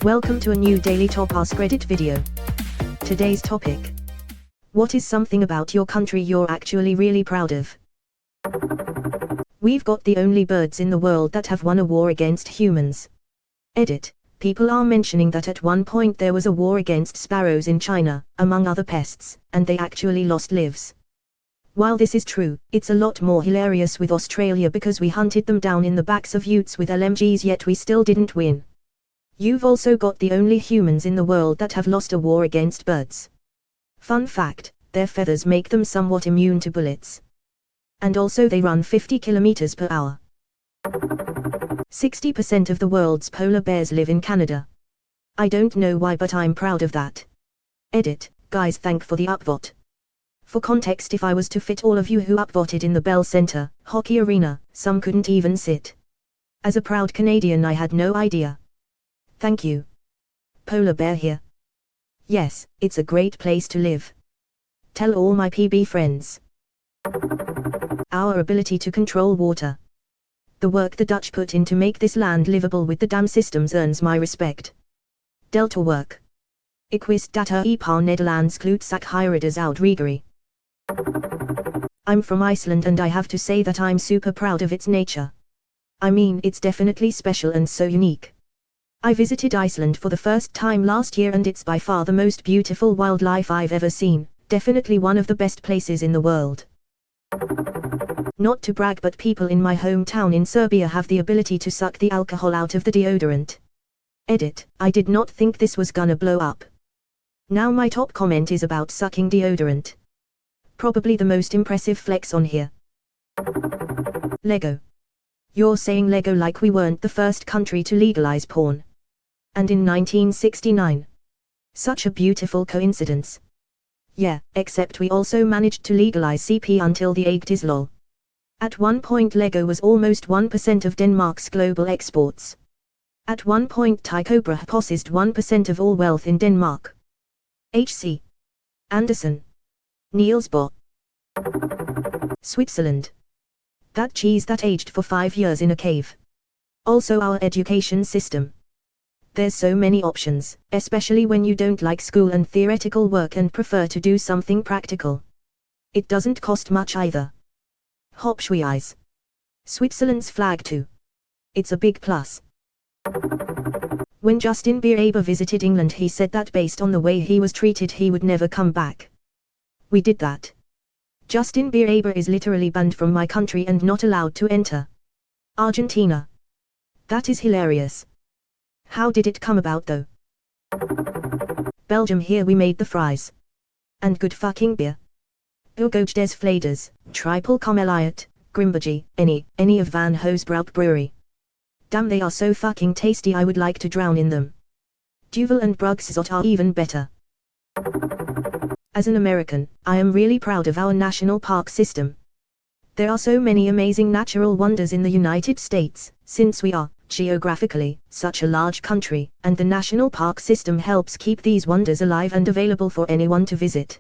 Welcome to a new Daily Top Askreddit video. Today's topic. What is something about your country you're actually really proud of? We've got the only birds in the world that have won a war against humans. Edit. People are mentioning that at one point there was a war against sparrows in China, among other pests, and they actually lost lives. While this is true, it's a lot more hilarious with Australia because we hunted them down in the backs of utes with LMGs yet we still didn't win. You've also got the only humans in the world that have lost a war against birds. Fun fact, their feathers make them somewhat immune to bullets. And also they run 50 kilometers per hour. 60% of the world's polar bears live in Canada. I don't know why but I'm proud of that. Edit, guys thank for the upvote. For context, if I was to fit all of you who upvoted in the Bell Centre, hockey arena, some couldn't even sit. As a proud Canadian I had no idea. Thank you. Polar bear here. Yes, it's a great place to live. Tell all my PB friends. Our ability to control water. The work the Dutch put in to make this land livable with the dam systems earns my respect. Delta work. Ik wist dat een paar Nederlands klootzak heiriders uitregery. I'm from Iceland and I have to say that I'm super proud of its nature. I mean, it's definitely special and so unique. I visited Iceland for the first time last year and it's by far the most beautiful wildlife I've ever seen, definitely one of the best places in the world. Not to brag but people in my hometown in Serbia have the ability to suck the alcohol out of the deodorant. Edit, I did not think this was gonna blow up. Now my top comment is about sucking deodorant. Probably the most impressive flex on here. Lego. You're saying Lego like we weren't the first country to legalize porn. And in 1969. Such a beautiful coincidence. Yeah, except we also managed to legalize CP until the 80s lol. At one point Lego was almost 1% of Denmark's global exports. At one point Tycho Brahe possessed 1% of all wealth in Denmark. H.C. Andersen. Niels Bohr. Switzerland. That cheese that aged for 5 years in a cave. Also our education system. There's so many options, especially when you don't like school and theoretical work and prefer to do something practical. It doesn't cost much either. Hopschweiz. Switzerland's flag too. It's a big plus. When Justin Bieber visited England he said that based on the way he was treated he would never come back. We did that. Justin Bieber is literally banned from my country and not allowed to enter. Argentina. That is hilarious. How did it come about though? Belgium, here we made the fries. And good fucking beer. Ugoge des Vladers, Triple Comeliot, Grimbergy, any of Van Hoesbrouck Brewery. Damn they are so fucking tasty I would like to drown in them. Duvel and Brugszot are even better. As an American, I am really proud of our national park system. There are so many amazing natural wonders in the United States, since we are, geographically, such a large country, and the national park system helps keep these wonders alive and available for anyone to visit.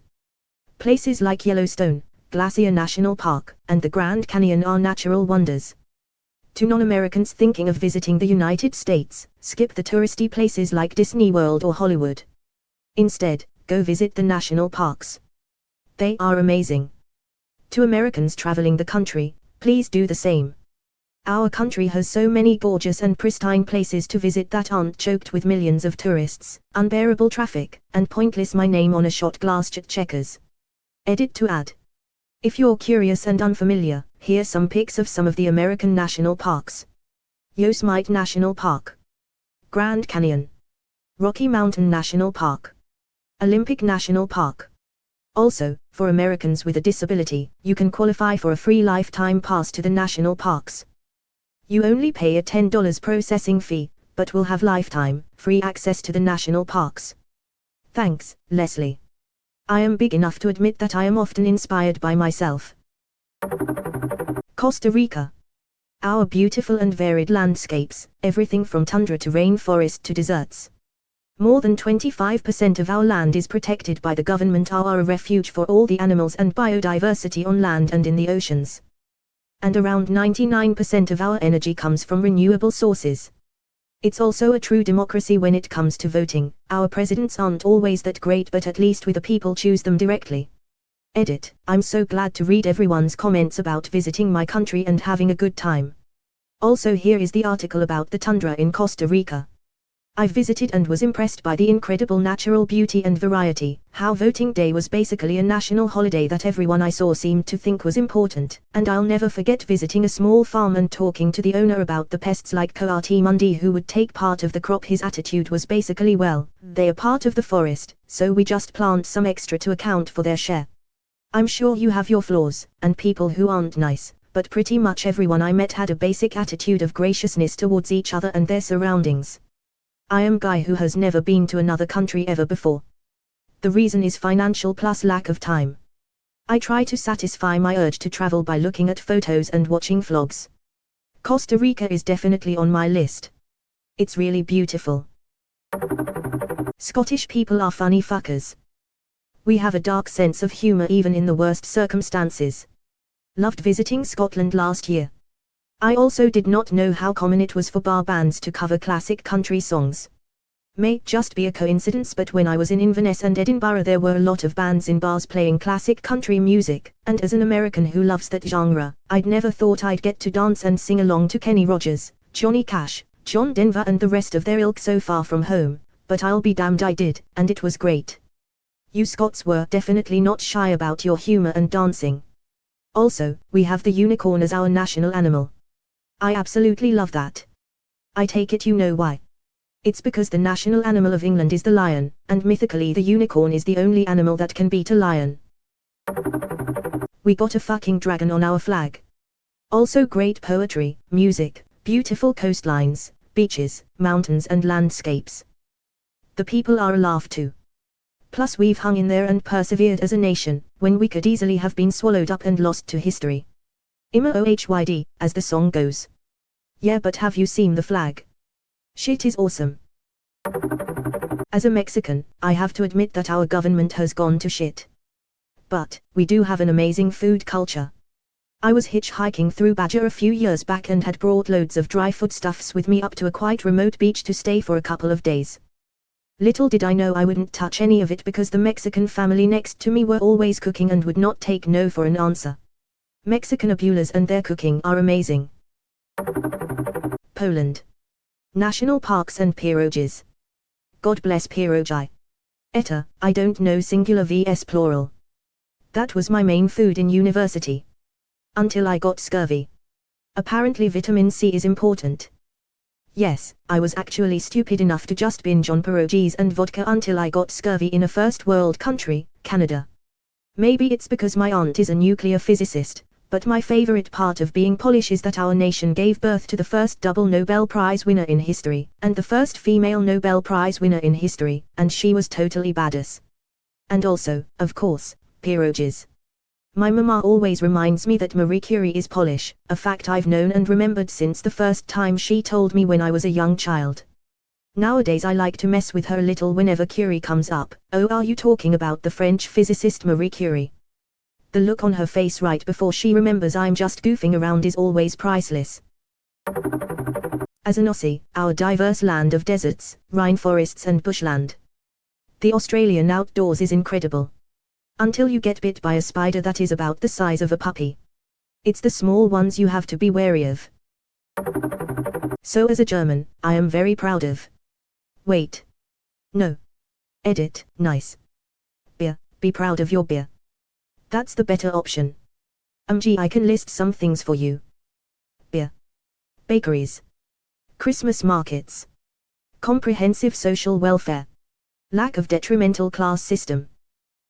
Places like Yellowstone, Glacier National Park, and the Grand Canyon are natural wonders. To non-Americans thinking of visiting the United States, skip the touristy places like Disney World or Hollywood. Instead, go visit the national parks. They are amazing. To Americans traveling the country, please do the same. Our country has so many gorgeous and pristine places to visit that aren't choked with millions of tourists, unbearable traffic, and pointless my name on a shot glass checkers. Edit to add. If you're curious and unfamiliar, here's some pics of some of the American national parks. Yosemite National Park. Grand Canyon. Rocky Mountain National Park. Olympic National Park. Also, for Americans with a disability, you can qualify for a free lifetime pass to the national parks. You only pay a $10 processing fee, but will have lifetime, free access to the national parks. Thanks, Leslie. I am big enough to admit that I am often inspired by myself. Costa Rica. Our beautiful and varied landscapes, everything from tundra to rainforest to deserts. More than 25% of our land is protected by the government, are a refuge for all the animals and biodiversity on land and in the oceans. And around 99% of our energy comes from renewable sources. It's also a true democracy when it comes to voting. Our presidents aren't always that great, but at least we the people choose them directly. Edit. I'm so glad to read everyone's comments about visiting my country and having a good time. Also, here is the article about the tundra in Costa Rica. I visited and was impressed by the incredible natural beauty and variety, how voting day was basically a national holiday that everyone I saw seemed to think was important, and I'll never forget visiting a small farm and talking to the owner about the pests like coati who would take part of the crop. His attitude was basically, well, they are part of the forest, so we just plant some extra to account for their share. I'm sure you have your flaws, and people who aren't nice, but pretty much everyone I met had a basic attitude of graciousness towards each other and their surroundings. I am a guy who has never been to another country ever before. The reason is financial plus lack of time. I try to satisfy my urge to travel by looking at photos and watching vlogs. Costa Rica is definitely on my list. It's really beautiful. Scottish people are funny fuckers. We have a dark sense of humor even in the worst circumstances. Loved visiting Scotland last year. I also did not know how common it was for bar bands to cover classic country songs. May just be a coincidence, but when I was in Inverness and Edinburgh there were a lot of bands in bars playing classic country music, and as an American who loves that genre, I'd never thought I'd get to dance and sing along to Kenny Rogers, Johnny Cash, John Denver and the rest of their ilk so far from home, but I'll be damned I did, and it was great. You Scots were definitely not shy about your humor and dancing. Also, we have the unicorn as our national animal. I absolutely love that. I take it you know why. It's because the national animal of England is the lion, and mythically the unicorn is the only animal that can beat a lion. We got a fucking dragon on our flag. Also great poetry, music, beautiful coastlines, beaches, mountains and landscapes. The people are a laugh too. Plus we've hung in there and persevered as a nation, when we could easily have been swallowed up and lost to history. Ohyd, as the song goes. Yeah, but have you seen the flag? Shit is awesome. As a Mexican, I have to admit that our government has gone to shit. But, we do have an amazing food culture. I was hitchhiking through Badger a few years back and had brought loads of dry foodstuffs with me up to a quite remote beach to stay for a couple of days. Little did I know I wouldn't touch any of it because the Mexican family next to me were always cooking and would not take no for an answer. Mexican abuelas and their cooking are amazing. Poland. National parks and pierogies. God bless pierogi. Eta, I don't know singular vs plural. That was my main food in university. Until I got scurvy. Apparently vitamin C is important. Yes, I was actually stupid enough to just binge on pierogies and vodka until I got scurvy in a first world country, Canada. Maybe it's because my aunt is a nuclear physicist, but my favorite part of being Polish is that our nation gave birth to the first double Nobel Prize winner in history, and the first female Nobel Prize winner in history, and she was totally badass. And also, of course, pierogies. My mama always reminds me that Marie Curie is Polish, a fact I've known and remembered since the first time she told me when I was a young child. Nowadays I like to mess with her a little whenever Curie comes up. Oh, are you talking about the French physicist Marie Curie? The look on her face right before she remembers I'm just goofing around is always priceless. As an Aussie, our diverse land of deserts, rainforests and bushland. The Australian outdoors is incredible. Until you get bit by a spider that is about the size of a puppy. It's the small ones you have to be wary of. So as a German, I am very proud of. Wait. No. Edit, nice. Beer, be proud of your beer. That's the better option. Gee, I can list some things for you. Beer. Bakeries. Christmas markets. Comprehensive social welfare. Lack of detrimental class system.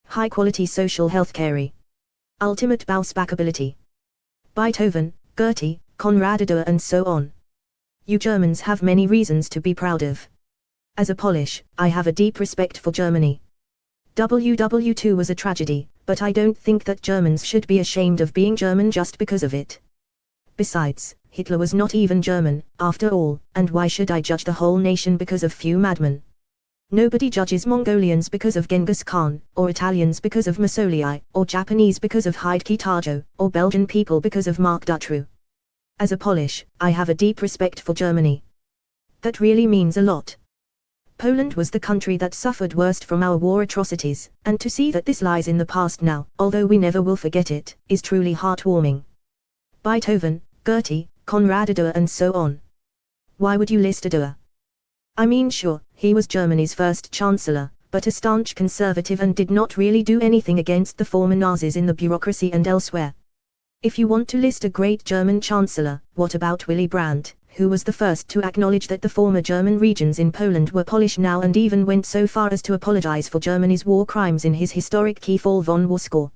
High quality social healthcare. Ultimate bounce back ability. Beethoven, Goethe, Konrad Adenauer and so on. You Germans have many reasons to be proud of. As a Polish, I have a deep respect for Germany. WW2 was a tragedy, but I don't think that Germans should be ashamed of being German just because of it. Besides, Hitler was not even German, after all, and why should I judge the whole nation because of few madmen? Nobody judges Mongolians because of Genghis Khan, or Italians because of Mussolini, or Japanese because of Heidke Tajo, or Belgian people because of Mark Dutroux. As a Polish, I have a deep respect for Germany. That really means a lot. Poland was the country that suffered worst from our war atrocities, and to see that this lies in the past now, although we never will forget it, is truly heartwarming. Beethoven, Goethe, Konrad Adenauer and so on. Why would you list Adenauer? I mean, sure, he was Germany's first chancellor, but a staunch conservative and did not really do anything against the former Nazis in the bureaucracy and elsewhere. If you want to list a great German chancellor, what about Willy Brandt, who was the first to acknowledge that the former German regions in Poland were Polish now and even went so far as to apologize for Germany's war crimes in his historic Key Fall von War score?